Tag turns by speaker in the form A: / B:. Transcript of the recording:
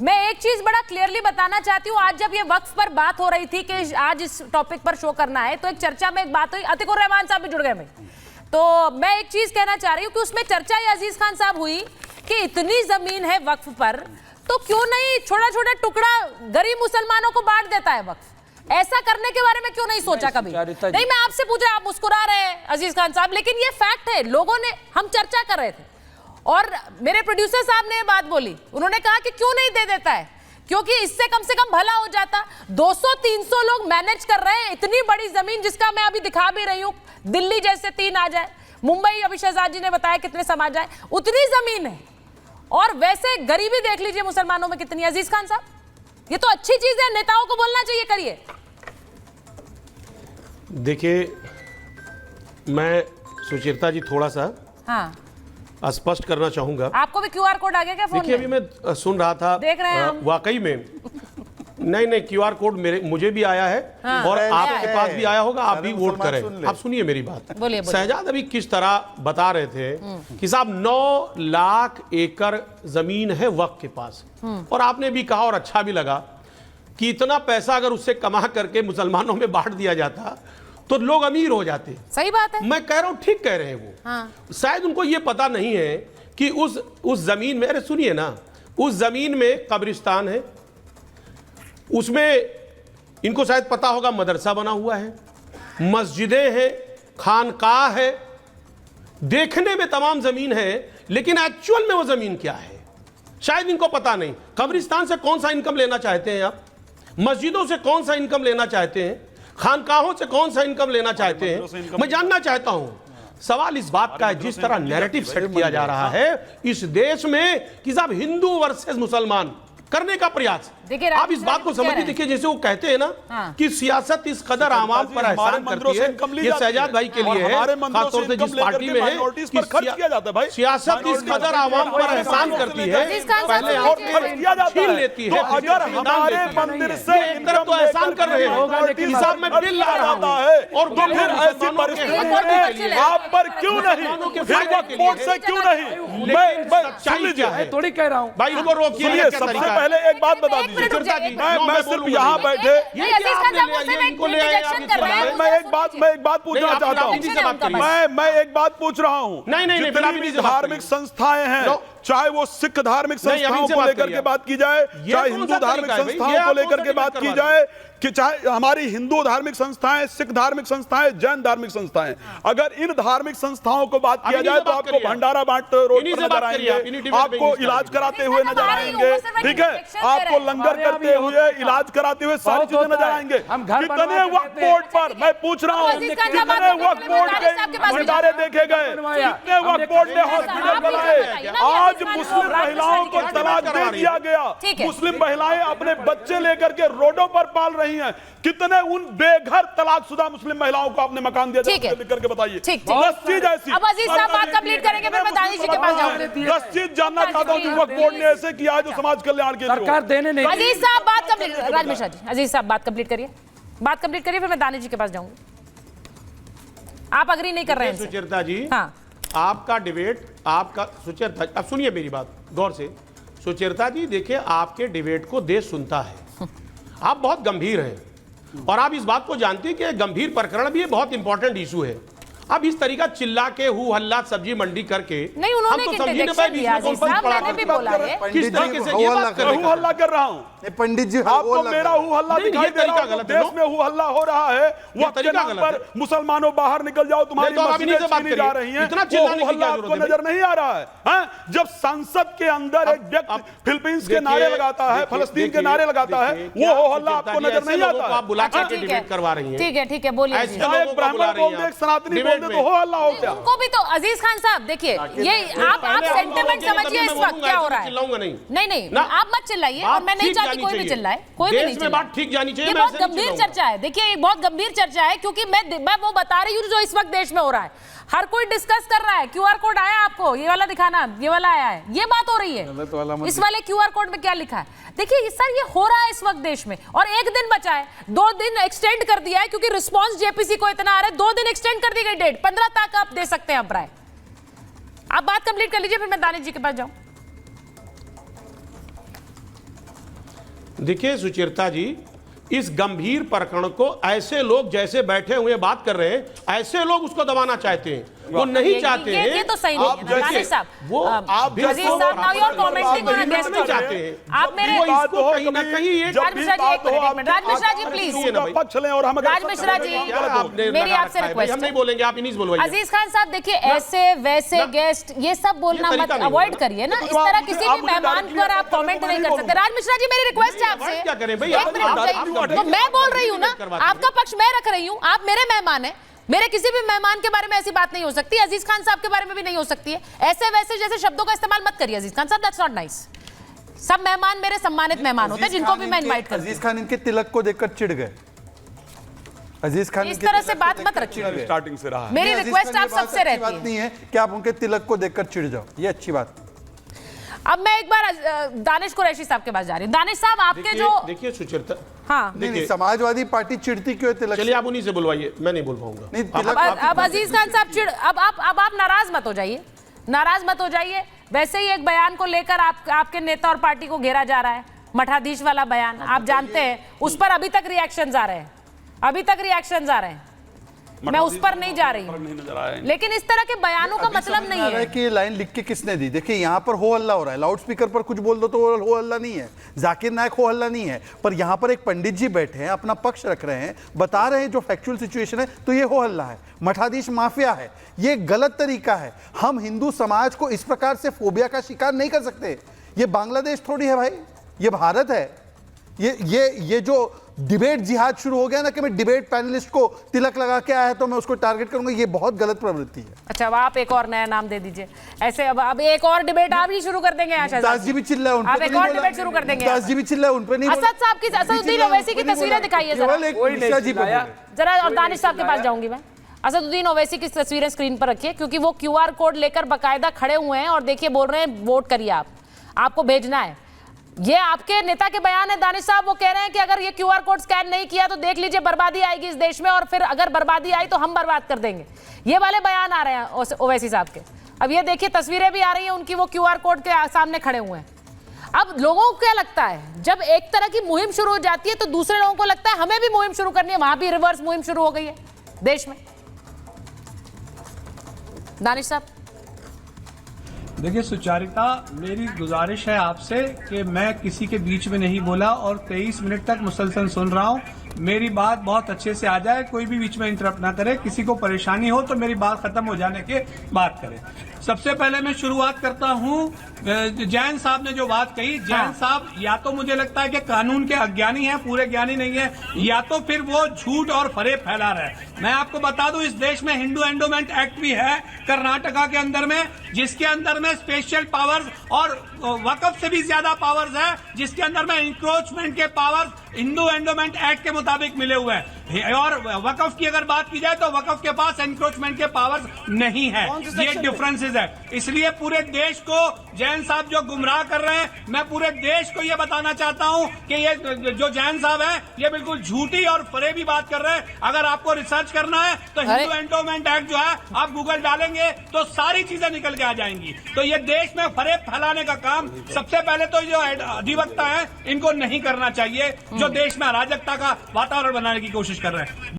A: मैं एक चीज बड़ा क्लियरली बताना चाहती हूँ। आज जब ये वक्फ पर बात हो रही थी कि आज इस टॉपिक पर शो करना है, तो एक चर्चा में एक बात हुई, अतिकुर रहमान साहब भी जुड़ गए भाई। तो मैं एक चीज कहना चाह रही हूँ कि उसमें चर्चा ये अजीज खान साहब हुई कि इतनी जमीन है वक्फ पर, तो क्यों नहीं छोटा छोटा टुकड़ा गरीब मुसलमानों को बांट देता है वक्फ? ऐसा करने के बारे में क्यों नहीं सोचा कभी? नहीं, मैं आपसे पूछ रहा, आप मुस्कुरा रहे हैं अजीज खान साहब, लेकिन ये फैक्ट है। लोगों ने, हम चर्चा कर रहे थे और मेरे प्रोड्यूसर साहब ने ये बात बोली, उन्होंने कहा कि क्यों नहीं दे देता है, क्योंकि इससे कम से कम भला हो जाता। 200-300 लोग मैनेज कर रहे हैं इतनी बड़ी जमीन, जिसका मैं अभी दिखा भी रही हूं। दिल्ली जैसे 3 आ जाए, मुंबई अभी शहजाद जी ने बताया कितने समा जाए, उतनी जमीन है। और वैसे गरीबी देख लीजिए मुसलमानों में कितनी। अजीज खान साहब, ये तो अच्छी चीज है, नेताओं को बोलना चाहिए, करिए।
B: देखिए, मैं सुचेता जी थोड़ा सा स्पष्ट करना चाहूंगा।
A: आपको भी क्यूआर कोड आ गया क्या फोन में?
B: देखिए, अभी मैं सुन रहा था,
A: देख रहे हैं हम।
B: वाकई में नहीं क्यूआर कोड मुझे भी आया है और आपके पास भी आया होगा, आप भी वोट करें। आप सुनिए मेरी बात। शहजाद अभी किस तरह बता रहे थे कि साहब 9 लाख एकड़ जमीन है वक्फ के पास, और आपने भी कहा और अच्छा भी लगा कि इतना पैसा अगर उससे कमा करके मुसलमानों में बांट दिया जाता तो लोग अमीर हो जाते।
A: सही बात है, मैं
B: कह रहा हूं, ठीक कह रहे हैं वो। शायद उनको ये पता नहीं है कि उस जमीन में, अरे सुनिए ना, उस जमीन में कब्रिस्तान है, उसमें इनको शायद पता होगा मदरसा बना हुआ है, मस्जिदें हैं, खानकाह है, देखने में तमाम जमीन है, लेकिन एक्चुअल में वो जमीन क्या है शायद इनको पता नहीं। कब्रिस्तान से कौन सा इनकम लेना चाहते हैं आप? मस्जिदों से कौन सा इनकम लेना चाहते हैं? खानकाहों से कौन सा इनकम लेना चाहते हैं? मैं जानना चाहता हूं। सवाल इस बात का है, जिस तरह नैरेटिव सेट किया जा रहा है इस देश में कि साहब हिंदू वर्सेस मुसलमान करने का प्रयास, आप इस बात को समझिए। देखिए, जैसे वो कहते हैं ना कि सियासत इस कदर आवाम पर एहसान करती है, ये शहजाद भाई के लिए है, खासतौर से जिस पार्टी में है कि सियासत इस कदर आवाम पर एहसान करती है, पहले छीन लेती है।
C: अगर हमारे मंदिर से
B: एक तरफ तो एहसान कर रहे हैं, हिसाब में बिल ला रहा है, और तो फिर ऐसी परिस्थिति आप पर क्यों नहीं, फिर वक्फ से क्यों नहीं? मैं
C: थोड़ी कह रहा हूं
B: भाई, इनको रोकिए।
C: सबसे पहले एक बात बता दीजिए, मैं सिर्फ यहाँ बैठे मैं एक बात पूछना चाहता हूँ। मैं एक बात पूछ रहा हूँ। जितनी भी धार्मिक संस्थाएं हैं, चाहे वो सिख धार्मिक संस्थाओं को लेकर के बात की जाए, चाहे हिंदू धार्मिक संस्थाओं को लेकर के बात की जाए, कि चाहे हमारी हिंदू धार्मिक संस्थाएं, सिख धार्मिक संस्थाएं, जैन धार्मिक संस्थाएं, अगर इन धार्मिक संस्थाओं को बात किया जाए तो आपको भंडारा बांटते रोड पर नजर आएंगे, आपको इलाज कराते हुए नजर आएंगे, ठीक है, आपको लंगर करते हुए, इलाज कराते हुए सारी चीजें नजर आएंगे। कितने वक्फ बोर्ड पर, मैं पूछ रहा हूँ, कितने वक्फ बोर्ड के भंडारे देखे गए, कितने वक्फ बोर्ड ने हॉस्पिटल बनाए? आज मुस्लिम महिलाओं को तलाक दे दिया गया, मुस्लिम महिलाएं अपने बच्चे लेकर के रोडों पर पाल रही हैं। कितने उन बेघर तलाकशुदा मुस्लिम महिलाओं को आपने मकान दिया? लिख करके बताइए।
A: 10 चीज ऐसी। अब अजीज साहब बात कंप्लीट करेंगे, फिर मैं दानिश जी के पास जाऊंगी।
C: 10 चीज जानना चाहता हूं कि वक्फ बोर्ड ने ऐसे किया है जो समाज कल्याण के लिए
D: सरकार देने नहीं।
A: अजीज साहब बात कंप्लीट, राज मिश्रा जी, अजीज साहब बात कंप्लीट करिए, बात कंप्लीट करिए, फिर मैं दानिश जी के पास जाऊंगी। आप अग्री नहीं कर रहे हैं
B: सुचेता जी?
A: हाँ,
B: आपका डिबेट, आपका सुचेता, अब सुनिए मेरी बात गौर से। सुचेता जी, देखिए, आपके डिबेट को देश सुनता है, आप बहुत गंभीर हैं और आप इस बात को जानते हैं कि गंभीर प्रकरण भी बहुत इंपॉर्टेंट इशू है। अब इस तरीका चिल्ला के हु हल्ला सब्जी मंडी करके
A: नहीं, उन्होंने
B: हम तो समझी नहीं पाए
A: किस तरीके
B: से ये बात कर
C: हु हल्ला कर रहा हूं।
D: पंडित जी,
C: आपको मेरा हु हल्ला दिखाई दे रहा है? देश में हु हल्ला हो रहा है, वो तरीका पर मुसलमानों बाहर निकल जाओ, तुम्हारी मस्जिदें छीनी जा रही हैं, वो हु हल्ला आपको नजर नहीं आ रहा है? जब संसद के अंदर एक व्यक्ति फिलीपींस के नारे लगाता है, फलस्तीन के नारे लगाता है, वो हु हल्ला आपको नजर नहीं आता?
B: आप बुला के डिबेट करवा रही हैं।
A: ठीक है, ठीक है, बोलिए।
C: एक ब्राह्मण बोल दे, एक सनातनी बोल दे, तो हो हल्ला हो गया।
A: उनको भी तो अजीज खान साहब देखिए, ये आप सेंटिमेंट समझिए इस वक्त क्या हो रहा है। नहीं, आप मत चिल्लाइए, और मैं नहीं चाहती कोई भी चिल्लाए, कोई भी नहीं चिल्लाए।
B: ठीक जानी चाहिए।
A: ये बहुत गंभीर चर्चा है, देखिए ये बहुत गंभीर चर्चा है, क्योंकि मैं वो बता रही हूँ जो इस वक्त देश में हो रहा है। हर कोई डिस्कस कर रहा है। क्यूआर कोड आया आपको, ये वाला दिखाना, ये वाला आया है, ये बात हो रही है। इस वाले क्यूआर कोड में क्या लिखा है देखिए सर, ये हो रहा है इस वक्त देश में। और एक दिन बचा है, 2 दिन एक्सटेंड कर दिया है, क्योंकि रिस्पांस जेपीसी को इतना आ रहा है। 2 दिन एक्सटेंड कर दी गई डेट, 15 तक आप दे सकते हैं अभिप्राय। आप बात कंप्लीट कर लीजिए, फिर मैं दानिश जी के पास जाऊं।
B: देखिए सुचेता जी, इस गंभीर प्रकरण को ऐसे लोग जैसे बैठे हुए बात कर रहे हैं, ऐसे लोग उसको दबाना चाहते हैं, वो नहीं चाहते हैं।
A: ये तो सही नहीं है दानिश साहब।
B: वो आप
A: अजीज साहब, now you are commenting on a guest
B: नहीं चाहते हैं।
A: आप मेरे
B: इसको कहीं ना कहीं एक
A: राज मिश्रा जी, एक मिनट, राज मिश्रा जी प्लीज,
C: पक्ष लें और हम
A: राज मिश्रा जी मेरी आपसे रिक्वेस्ट
B: हम नहीं बोलेंगे, आप इन्हीं से बोलवाइए।
A: अजीज खान साहब देखिए, ऐसे वैसे गेस्ट ये सब बोलना मत, अवॉइड करिए ना। इस तरह किसी भी मेहमान पर आप कमेंट नहीं कर सकते। राज मिश्रा जी मेरी रिक्वेस्ट है आपसे,
B: क्या करें भाई,
A: एक मिनट, तो मैं बोल रही हूँ ना, आपका पक्ष मैं रख रही हूँ, आप मेरे मेहमान हैं, मेरे किसी भी मेहमान के बारे में ऐसी बात नहीं हो सकती, अजीज खान साहब के बारे में भी नहीं हो सकती है। ऐसे वैसे जैसे शब्दों का इस्तेमाल मत करिए अजीज खान साहब, दैट्स नॉट नाइस। सब मेहमान मेरे सम्मानित मेहमान होते हैं, जिनको भी मैं इनवाइट करती हूं।
D: अजीज खान इनके तिलक को देखकर चिढ़ गए। अजीज खान
A: इस तरह से बात मत रखिए,
C: स्टार्टिंग से रहा है।
A: मेरी रिक्वेस्ट आप सबसे रहती
D: बात
A: है।
D: नहीं है कि आप उनके तिलक को देखकर चिढ़ जाओ, ये अच्छी बात।
A: अब मैं एक बार दानिश कुरैशी साहब के पास जा रही हूँ। दानिश साहब आपके जो
B: देखिए सुचेता,
A: हाँ
D: नहीं, समाजवादी पार्टी चिढ़ती क्यों है तिलक?
B: चलिए आप उन्हीं से बुलवाइए, मैं नहीं बोल पाऊंगा।
D: नहीं, तिलक
A: अब अजीज खान साहब अब आप नाराज मत हो जाइए, नाराज मत हो जाइए। वैसे ही एक बयान को लेकर आपके नेता और पार्टी को घेरा जा रहा है, मठाधीश वाला बयान, आप जानते हैं उस पर अभी तक रिएक्शंस आ रहे हैं, अभी तक रिएक्शंस आ रहे हैं। मैं उस पर नहीं जा रही हूं, लेकिन इस तरह के बयानों का मतलब नहीं है
D: कि ये लाइन लिख के किसने दी। देखिए यहाँ पर हो हल्ला हो रहा है, लाउड स्पीकर पर कुछ बोल दो तो हो हल्ला नहीं है, जाकिर नायक हो हल्ला नहीं है, पर यहाँ पर एक पंडित जी बैठे हैं, अपना पक्ष रख रहे हैं, बता रहे हैं जो फैक्चुअल सिचुएशन है, तो ये हो हल्ला है, मठाधीश माफिया है, ये गलत तरीका है। हम हिंदू समाज को इस प्रकार से फोबिया का शिकार नहीं कर सकते। ये बांग्लादेश थोड़ी है भाई, ये भारत है। ये जो डिबेट जिहाद शुरू हो गया ना कि मैं डिबेट पैनलिस्ट को तिलक लगा के आया है तो मैं उसको टारगेट करूंगा, ये बहुत गलत प्रवृत्ति है।
A: अच्छा, अब आप एक और नया नाम दे दीजिए ऐसे। अब एक और डिबेट आप ही शुरू कर देंगे यहाँ शहजाद।
D: दास जी भी चिल्लाए उन पे,
A: आप एक और डिबेट शुरू कर देंगे।
D: दास जी भी चिल्लाए उन पे नहीं।
A: असद साहब की, असदुद्दीन ओवैसी की तस्वीरें दिखाइए जरा, और दानिश साहब के पास जाऊंगी मैं। असदुद्दीन ओवैसी की तस्वीरें स्क्रीन पर रखिए, क्योंकि वो QR कोड लेकर बाकायदा खड़े हुए हैं और देखिए बोल रहे हैं वोट करिए, आपको भेजना है। ये आपके नेता के बयान है दानिश साहब, वो कह रहे हैं कि अगर ये QR कोड स्कैन नहीं किया तो देख लीजिए बर्बादी आएगी इस देश में, और फिर अगर बर्बादी आई तो हम बर्बाद कर देंगे। ये वाले बयान आ रहे हैं ओवैसी साहब के। अब ये देखिए तस्वीरें भी आ रही हैं उनकी, वो QR कोड के सामने खड़े हुए हैं। अब लोगों को क्या लगता है, जब एक तरह की मुहिम शुरू हो जाती है तो दूसरे लोगों को लगता है हमें भी मुहिम शुरू करनी है। वहां भी रिवर्स मुहिम शुरू हो गई है देश में। दानिश साहब
E: देखिए सुचारिता, मेरी गुजारिश है आपसे कि मैं किसी के बीच में नहीं बोला और 23 मिनट तक मुसलसल सुन रहा हूं। मेरी बात बहुत अच्छे से आ जाए, कोई भी बीच में इंटरप्ट ना करे। किसी को परेशानी हो तो मेरी बात खत्म हो जाने के बाद करे। सबसे पहले मैं शुरुआत करता हूं, जैन साहब ने जो बात कही, जैन साहब या तो मुझे लगता है कि कानून के अज्ञानी हैं, पूरे ज्ञानी नहीं है, या तो फिर वो झूठ और फरेब फैला रहे हैं। मैं आपको बता दूं, इस देश में हिंदू एंडोमेंट एक्ट भी है कर्नाटका के अंदर में, जिसके अंदर में स्पेशल पावर्स और वक्फ से भी ज्यादा पावर्स है, जिसके अंदर में इंक्रोचमेंट के पावर्स हिंदू एंडोमेंट एक्ट के मुताबिक मिले हुए हैं। और वक्फ की अगर बात की जाए तो वक्फ के पास एनक्रोचमेंट के पावर्स नहीं है। ये डिफरेंसेस है। इसलिए पूरे देश को जैन साहब जो गुमराह कर रहे हैं, मैं पूरे देश को ये बताना चाहता हूं कि ये जो जैन साहब है ये बिल्कुल झूठी और फरेबी बात कर रहे हैं। अगर आपको रिसर्च करना है तो हिंदू एंडोमेंट एक्ट जो है आप गूगल डालेंगे तो सारी चीजें निकल के आ जाएंगी। तो ये देश में फरेब फैलाने का काम सबसे पहले तो जो अधिवक्ता है इनको नहीं करना चाहिए, जो देश में अराजकता का वातावरण बनाने की कोशिश कर रहे हैं।